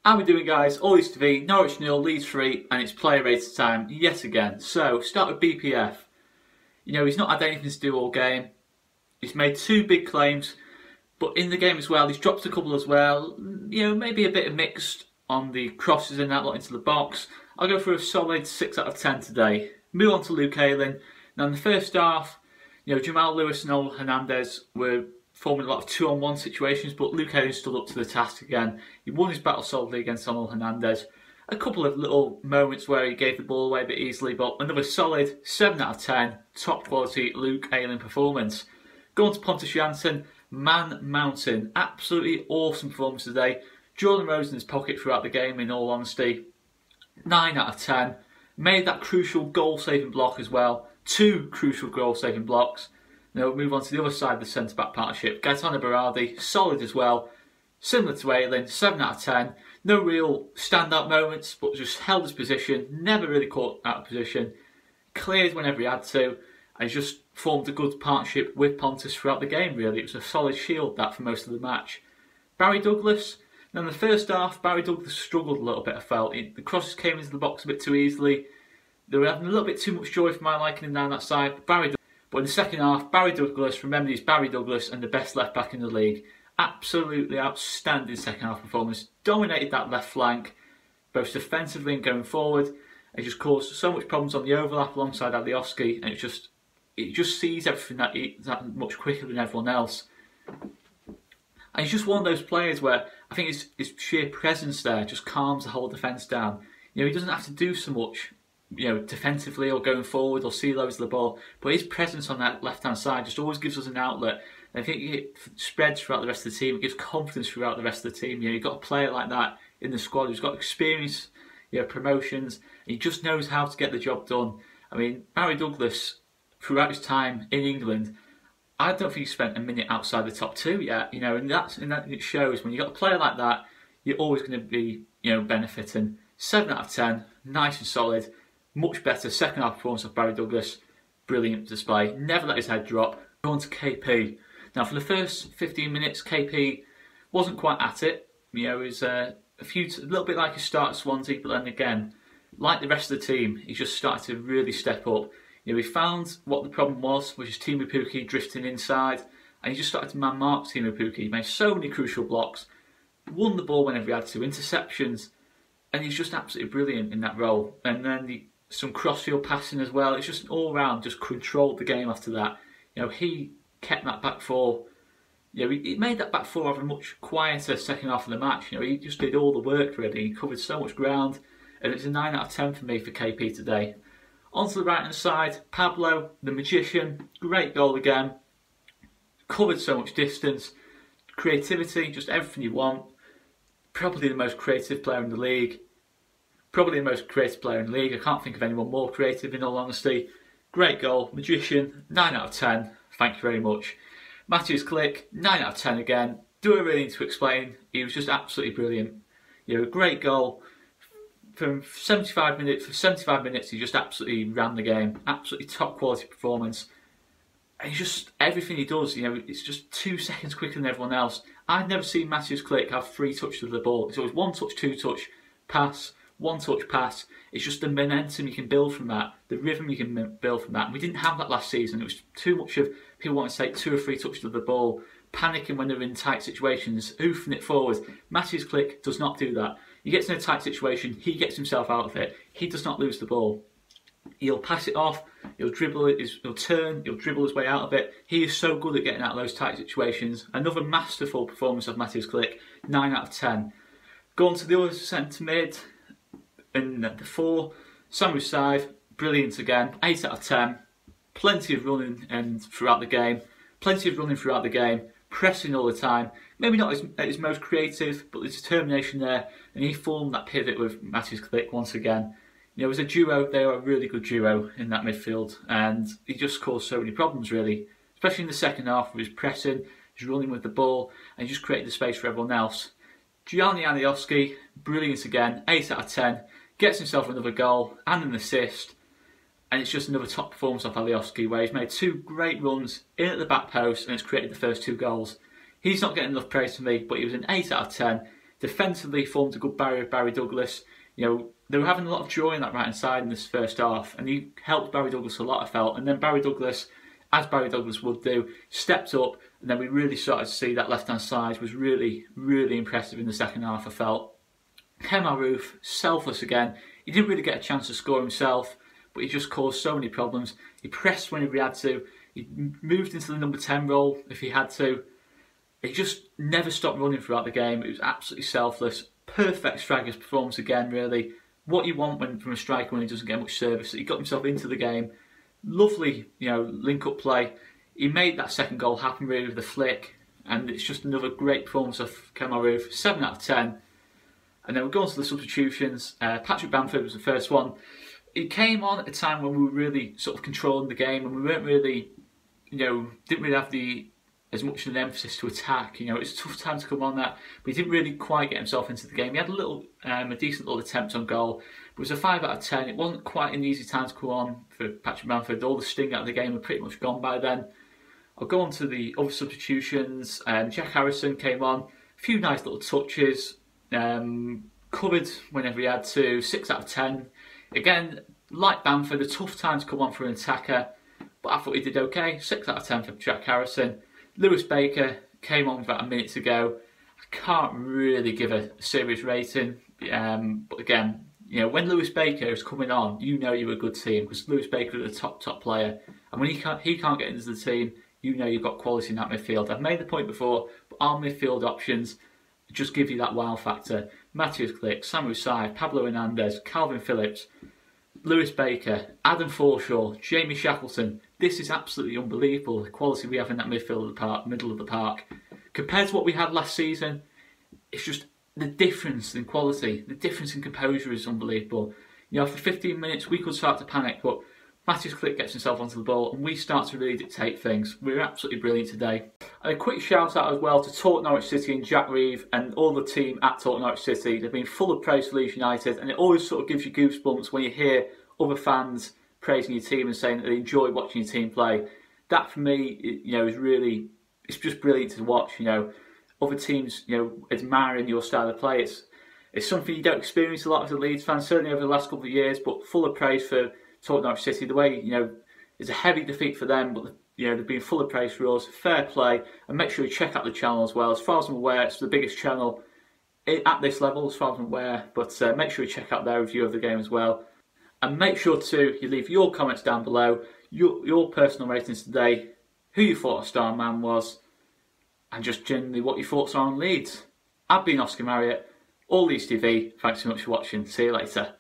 How we doing, guys? Leeds TV, Norwich 0, Leeds 3, and it's player rated time yet again. So, start with BPF. You know, he's not had anything to do all game. He's made two big claims, but in the game as well, he's dropped a couple as well. You know, maybe a bit of mixed on the crosses and that lot into the box. I'll go for a solid 6 out of 10 today. Move on to Luke Ayling. Now, in the first half, you know, Jamal Lewis and Ol Hernandez were forming a lot of 2-on-1 situations, but Luke Ayling stood up to the task again. He won his battle solidly against Ol Hernandez. A couple of little moments where he gave the ball away a bit easily, but another solid 7 out of 10, top quality Luke Ayling performance. Go on to Pontus Jansson, Man Mountain. Absolutely awesome performance today. Jordan Rose in his pocket throughout the game, in all honesty. 9 out of 10. Made that crucial goal-saving block as well. 2 crucial goal-saving blocks. Now we'll move on to the other side of the centre-back partnership. Gaetano Berardi, solid as well. Similar to Ayling, 7 out of 10. No real standout moments, but just held his position. Never really caught out of position. Cleared whenever he had to. And just formed a good partnership with Pontus throughout the game, really. It was a solid shield, that, for most of the match. Barry Douglas. Now in the first half, Barry Douglas struggled a little bit, I felt. The crosses came into the box a bit too easily. They were having a little bit too much joy for my liking down that side. But in the second half, Barry Douglas, remember he's Barry Douglas and the best left back in the league. Absolutely outstanding second half performance. Dominated that left flank, both defensively and going forward. It just caused so much problems on the overlap alongside Alioski, and it just sees everything that much quicker than everyone else. And he's just one of those players where I think his sheer presence there just calms the whole defence down. You know, he doesn't have to do so much, you know, defensively or going forward or see loads of the ball, but his presence on that left-hand side just always gives us an outlet. And I think it spreads throughout the rest of the team. It gives confidence throughout the rest of the team. You know, you've got a player like that in the squad who's got experience, you know, promotions. And he just knows how to get the job done. I mean, Barry Douglas, throughout his time in England, I don't think he spent a minute outside the top 2 yet. You know, and that it shows when you've got a player like that, you're always going to be, you know, benefiting. 7 out of 10, nice and solid. Much better second half performance of Barry Douglas. Brilliant display. Never let his head drop. Go on to KP. Now, for the first 15 minutes, KP wasn't quite at it. You know, it was a little bit like his start at Swansea, but then again, like the rest of the team, he just started to really step up. You know, he found what the problem was, which is Teemu Pukki drifting inside, and he just started to man-mark Teemu Pukki. He made so many crucial blocks, won the ball whenever he had to, interceptions, and he's just absolutely brilliant in that role. And then some cross-field passing as well. It's just all round, just controlled the game after that. You know, he kept that back four. You know, he made that back four have a much quieter second half of the match. You know, he just did all the work really. He covered so much ground, and it's a 9 out of 10 for me for KP today. Onto the right hand side, Pablo, the magician, great goal again. Covered so much distance, creativity, just everything you want. Probably the most creative player in the league. Probably the most creative player in the league. I can't think of anyone more creative, in all honesty. Great goal, magician, 9 out of 10. Thank you very much. Matthew's Click, 9 out of 10 again. Do I really need to explain? He was just absolutely brilliant. You know, great goal. For 75 minutes, he just absolutely ran the game. Absolutely top quality performance. And he's just, everything he does, you know, it's just 2 seconds quicker than everyone else. I've never seen Matthew's Click have 3 touches of the ball. It's always 1 touch, 2 touch, pass, 1 touch, pass. It's just the momentum you can build from that, the rhythm you can build from that. And we didn't have that last season. It was too much of people wanting to take 2 or 3 touches of the ball, panicking when they're in tight situations, hoofing it forward. Matthew's Click does not do that. He gets in a tight situation, he gets himself out of it. He does not lose the ball. He'll pass it off, he'll dribble it, he'll turn, he'll dribble his way out of it. He is so good at getting out of those tight situations. Another masterful performance of Matthew's Click, 9 out of 10. Go on to the other centre mid, in the 4, Samu Saiv, brilliant again, 8 out of 10. Plenty of running throughout the game, pressing all the time. Maybe not at his most creative, but the determination there, and he formed that pivot with Matthew's Click once again. You know, as a duo, they are a really good duo in that midfield, and he just caused so many problems really, especially in the second half with his pressing, his running with the ball, and he just created the space for everyone else. Gianni Alioski, brilliant again, 8 out of 10, gets himself another goal and an assist, and it's just another top performance off Alioski, where he's made 2 great runs in at the back post and has created the first 2 goals. He's not getting enough praise from me, but he was an 8 out of 10. Defensively formed a good barrier with Barry Douglas. You know, they were having a lot of joy on that right hand side in this first half, and he helped Barry Douglas a lot, I felt. And then Barry Douglas, as Barry Douglas would do, stepped up, and then we really started to see that left hand side was really, really impressive in the second half, I felt. Kemal Roof, selfless again. He didn't really get a chance to score himself, but he just caused so many problems. He pressed whenever he had to. He moved into the number 10 role if he had to. He just never stopped running throughout the game. It was absolutely selfless. Perfect striker's performance again, really. What you want from a striker when he doesn't get much service. He got himself into the game. Lovely, you know, link-up play. He made that second goal happen really with the flick, and it's just another great performance of Kemal Roof. 7 out of 10. And then we'll go on to the substitutions. Patrick Bamford was the first one. He came on at a time when we were really sort of controlling the game, and we weren't really, you know, didn't really have as much of an emphasis to attack. You know, it's a tough time to come on that, but he didn't really quite get himself into the game. He had a decent little attempt on goal, but it was a 5 out of 10. It wasn't quite an easy time to come on for Patrick Bamford. All the sting out of the game had pretty much gone by then. I'll go on to the other substitutions. Jack Harrison came on, a few nice little touches, covered whenever he had to. 6 out of 10. Again, like Bamford, a tough time to come on for an attacker, but I thought he did okay. 6 out of 10 for Jack Harrison. Lewis Baker came on about a minute to go. I can't really give a serious rating, but again, you know, when Lewis Baker is coming on, you know you're a good team, because Lewis Baker is a top player, and when he can't get into the team, you know you've got quality in that midfield. I've made the point before, but our midfield options just give you that wow factor. Matthias Klick, Samu Sai, Pablo Hernandez, Calvin Phillips, Lewis Baker, Adam Forshaw, Jamie Shackleton. This is absolutely unbelievable, the quality we have in that middle of the park. Compared to what we had last season, it's just the difference in quality, the difference in composure is unbelievable. You know, after 15 minutes, we could start to panic, but Matthias Klick gets himself onto the ball and we start to really dictate things. We're absolutely brilliant today. And a quick shout out as well to Talk Norwich City and Jack Reeve and all the team at Talk Norwich City. They've been full of praise for Leeds United, and it always sort of gives you goosebumps when you hear other fans praising your team and saying that they enjoy watching your team play. That for me, you know, is really, it's just brilliant to watch. You know, other teams, you know, admiring your style of play. It's something you don't experience a lot as a Leeds fan, certainly over the last couple of years, but full of praise for Talk Norwich City. The way, you know, it's a heavy defeat for them, but you know, they've been full of praise for us. Fair play, and make sure you check out the channel as well. As far as I'm aware, it's the biggest channel at this level, as far as I'm aware. But make sure you check out their review of the game as well, and make sure to leave your comments down below, your personal ratings today, who you thought a star man was, and just generally what your thoughts are on Leeds. I've been Oscar Marriott, all Leeds TV. Thanks so much for watching. See you later.